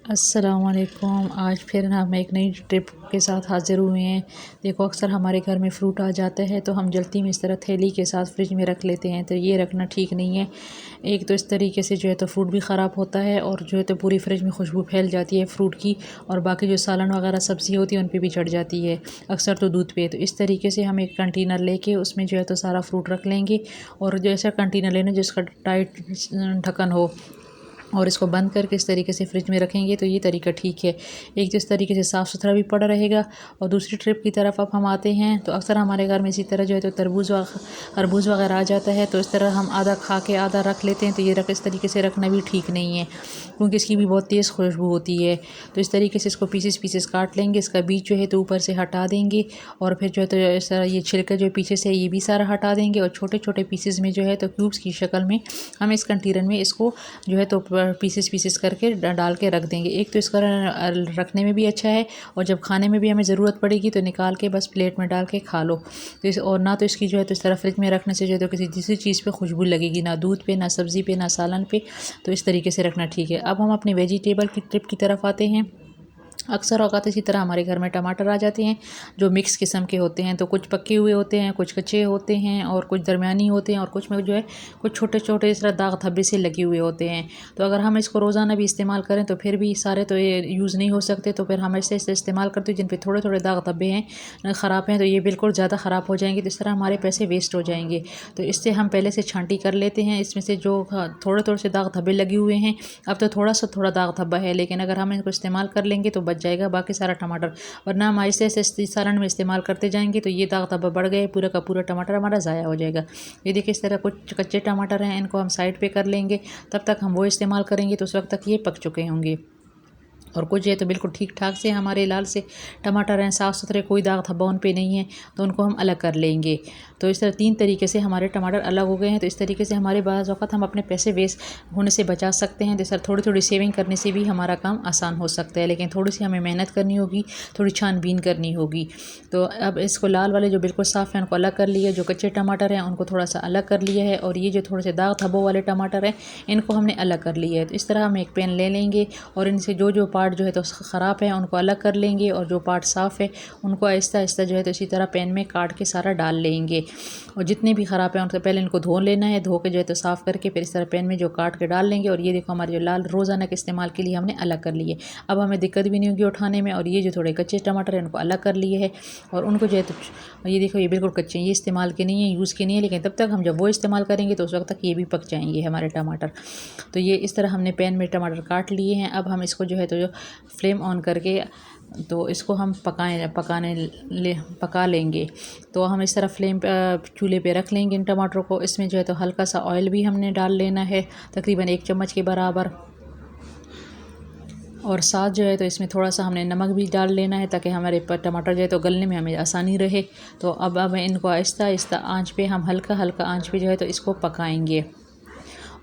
अस्सलामुअलैकुम। आज फिर हम एक नई ट्रिप के साथ हाज़िर हुए हैं। देखो, अक्सर हमारे घर में फ़्रूट आ जाता है तो हम जल्दी में इस तरह थैली के साथ फ्रिज में रख लेते हैं, तो ये रखना ठीक नहीं है। एक तो इस तरीके से जो है तो फ्रूट भी ख़राब होता है और जो है तो पूरी फ्रिज में खुशबू फैल जाती है फ्रूट की, और बाकी जो सालन वगैरह सब्ज़ी होती है उन पे भी चढ़ जाती है, अक्सर तो दूध पे। तो इस तरीके से हम एक कंटेनर लेके उसमें जो है तो सारा फ्रूट रख लेंगे, और जो ऐसा कंटेनर लेना जिसका टाइट ढक्कन हो, और इसको बंद करके इस तरीके से फ्रिज में रखेंगे तो ये तरीका ठीक है। एक तो इस तरीके से साफ़ सुथरा भी पड़ा रहेगा। और दूसरी ट्रिप की तरफ अब हम आते हैं तो अक्सर हमारे घर में इसी तरह जो है तो तरबूज वगैरह आ जाता है, तो इस तरह हम आधा खा के आधा रख लेते हैं। तो ये इस तरीके से रखना भी ठीक नहीं है, क्योंकि इसकी भी बहुत तेज़ खुशबू होती है। तो इस तरीके से इसको पीसेस काट लेंगे, इसका बीज जो है तो ऊपर से हटा देंगे, और फिर जो है तो इस तरह ये छिलका जो पीछे से ये भी सारा हटा देंगे, और छोटे छोटे पीसेस में जो है तो क्यूब्स की शक्ल में हम इस कंटेनर में इसको जो है तो पीसेस करके डाल के रख देंगे। एक तो इसका रखने में भी अच्छा है, और जब खाने में भी हमें ज़रूरत पड़ेगी तो निकाल के बस प्लेट में डाल के खा लो। तो और ना तो इसकी जो है तो इस तरह फ्रिज में रखने से जो है तो किसी दूसरी चीज़ पे खुशबू लगेगी, ना दूध पे, ना सब्ज़ी पे, ना सालन पे। तो इस तरीके से रखना ठीक है। अब हम अपने वेजिटेबल की ट्रिप की तरफ आते हैं। अक्सर औक़ात इसी तरह हमारे घर में टमाटर आ जाते हैं जो मिक्स किस्म के होते हैं, तो कुछ पके हुए होते हैं, कुछ कच्चे होते हैं, और कुछ दरमियानी होते हैं, और कुछ में जो है कुछ छोटे छोटे इस तरह दाग धब्बे से लगे हुए होते हैं। तो अगर हम इसको रोज़ाना भी इस्तेमाल करें तो फिर भी सारे तो ये यूज़ नहीं हो सकते, तो फिर हम ऐसे ऐसे इस्तेमाल करते हैं जिन पर थोड़े थोड़े दाग धब्बे हैं, ख़राब हैं, तो ये बिल्कुल ज़्यादा ख़राब हो जाएंगे, तो इस तरह हमारे पैसे वेस्ट हो जाएंगे। तो इससे हम पहले से छांटी कर लेते हैं इसमें से जो थोड़े थोड़े से दाग धब्बे लगे हुए हैं। अब तो थोड़ा दाग धब्बा है, लेकिन अगर हम इनको इस्तेमाल कर लेंगे तो बच जाएगा बाकी सारा टमाटर, वरना हम ऐसे ऐसे सालन में इस्तेमाल करते जाएंगे तो ये दाग धब्बा बढ़ गए, पूरा का पूरा टमाटर हमारा ज़ाया हो जाएगा। ये देखिए, इस तरह कुछ कच्चे टमाटर हैं, इनको हम साइड पे कर लेंगे, तब तक हम वो इस्तेमाल करेंगे तो उस वक्त तक ये पक चुके होंगे। और कुछ है तो बिल्कुल ठीक ठाक से हमारे लाल से टमाटर हैं, साफ़ सुथरे, कोई दाग धब्बा उन पे नहीं है, तो उनको हम अलग कर लेंगे। तो इस तरह 3 तरीके से हमारे टमाटर अलग हो गए हैं। तो इस तरीके से हमारे बाज़ वक़्त हम अपने पैसे वेस्ट होने से बचा सकते हैं। तो सर थोड़ी थोड़ी सेविंग करने से भी हमारा काम आसान हो सकता है, लेकिन थोड़ी सी हमें मेहनत करनी होगी, थोड़ी छानबीन करनी होगी। तो अब इसको लाल वाले जो बिल्कुल साफ़ हैं उनको अलग कर लिया, जो कच्चे टमाटर हैं उनको थोड़ा सा अलग कर लिया है, और ये जो थोड़े से दाग धब्बों वाले टमाटर हैं इनको हमने अलग कर लिया है। तो इस तरह हम एक पेन ले लेंगे, और इनसे जो पार्ट जो है तो ख़राब है उनको अलग कर लेंगे, और जो पार्ट साफ़ है उनको आहिस्ता आहिस्ता जो है तो इसी तरह पेन में काट के सारा डाल लेंगे। और जितने भी ख़राब हैं उनसे पहले इनको धो लेना है, धो के जो है तो साफ़ करके फिर इस तरह पेन में जो काट के डाल लेंगे। और ये देखो, हमारे जो लाल रोज़ाना के इस्तेमाल के लिए हमने अलग कर लिए। अब हमें दिक्कत भी नहीं होगी उठाने में। और ये जो थोड़े कच्चे टमाटर हैं उनको अलग कर लिए है, और उनको जो है तो ये देखो, ये बिल्कुल कच्चे हैं, ये इस्तेमाल के नहीं है, यूज़ के नहीं है, लेकिन तब तक हम जब वो इस्तेमाल करेंगे तो उस वक्त तक ये भी पक जाएंगे हमारे टमाटर। तो ये इस तरह हमने पैन में टमाटर काट लिए हैं। अब हम इसको जो है तो जो फ्लेम ऑन करके तो इसको हम पका लेंगे। तो हम इस तरह फ्लेम चूल्हे पे रख लेंगे इन टमाटरों को। इसमें जो है तो हल्का सा ऑयल भी हमने डाल लेना है, तकरीबन 1 चम्मच के बराबर, और साथ जो है तो इसमें थोड़ा सा हमने नमक भी डाल लेना है, ताकि हमारे टमाटर जो है तो गलने में हमें आसानी रहे। तो अब इनको आहिस्ता आहिस्ता आँच पे हम हल्का हल्का आँच पे जो है तो इसको पकाएंगे,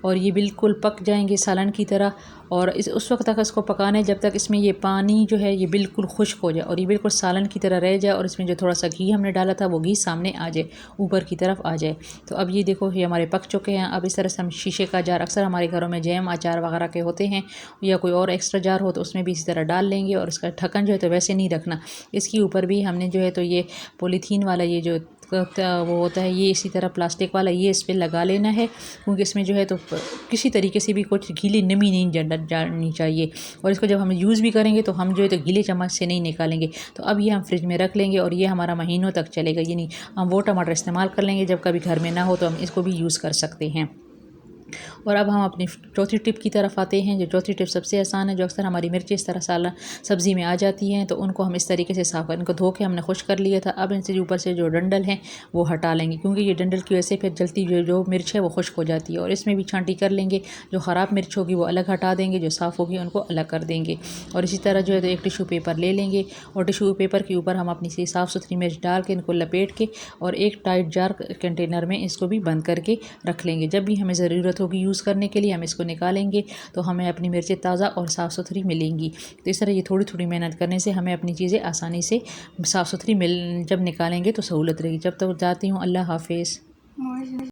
और ये बिल्कुल पक जाएंगे सालन की तरह। और उस वक्त तक इसको पकाने जब तक इसमें ये पानी जो है ये बिल्कुल खुश्क हो जाए, और ये बिल्कुल सालन की तरह रह जाए, और इसमें जो थोड़ा सा घी हमने डाला था वो घी सामने आ जाए, ऊपर की तरफ आ जाए। तो अब ये देखो, ये हमारे पक चुके हैं। अब इस तरह से हम शीशे का जार, अक्सर हमारे घरों में जैम अचार वगैरह के होते हैं, या कोई और एक्स्ट्रा जार हो तो उसमें भी इसी तरह डाल लेंगे। और इसका ढक्कन जो है तो वैसे नहीं रखना, इसके ऊपर भी हमने जो है तो ये पॉलीथीन वाला ये जो वो होता है, ये इसी तरह प्लास्टिक वाला, ये इस पर लगा लेना है, क्योंकि इसमें जो है तो किसी तरीके से भी कुछ गीली नमी नहीं जानी चाहिए। और इसको जब हम यूज़ भी करेंगे तो हम जो है तो गीले चम्मच से नहीं निकालेंगे। तो अब ये हम फ्रिज में रख लेंगे, और ये हमारा महीनों तक चलेगा। ये नहीं, हम वो टमाटर इस्तेमाल कर लेंगे जब कभी घर में ना हो तो हम इसको भी यूज़ कर सकते हैं। और अब हम अपनी चौथी टिप की तरफ आते हैं। जो चौथी टिप सबसे आसान है, जो अक्सर हमारी मिर्ची इस तरह सब्ज़ी में आ जाती हैं, तो उनको हम इस तरीके से साफ़ कर, इनको धो के हमने खुश कर लिया था। अब इनसे ऊपर से जो डंडल हैं वो हटा लेंगे, क्योंकि ये डंडल की वजह से फिर जलती जो मिर्च है वो खुश्क हो जाती है। और इसमें भी छांटी कर लेंगे, जो ख़राब मिर्च होगी वो अलग हटा देंगे, जो साफ़ होगी उनको अलग कर देंगे। और इसी तरह जो है तो एक टिशू पेपर ले लेंगे, और टिशू पेपर के ऊपर हम अपनी सी साफ़ सुथरी मिर्च डाल के इनको लपेट के और एक टाइट जार कंटेनर में इसको भी बंद करके रख लेंगे। जब भी हमें ज़रूरत होगी यूज़ करने के लिए हम इसको निकालेंगे, तो हमें अपनी मिर्चें ताज़ा और साफ़ सुथरी मिलेंगी। तो इस तरह ये थोड़ी थोड़ी मेहनत करने से हमें अपनी चीज़ें आसानी से साफ़ सुथरी जब निकालेंगे तो सहूलत रहेगी। जब तक जाती हूँ, अल्लाह हाफिज़।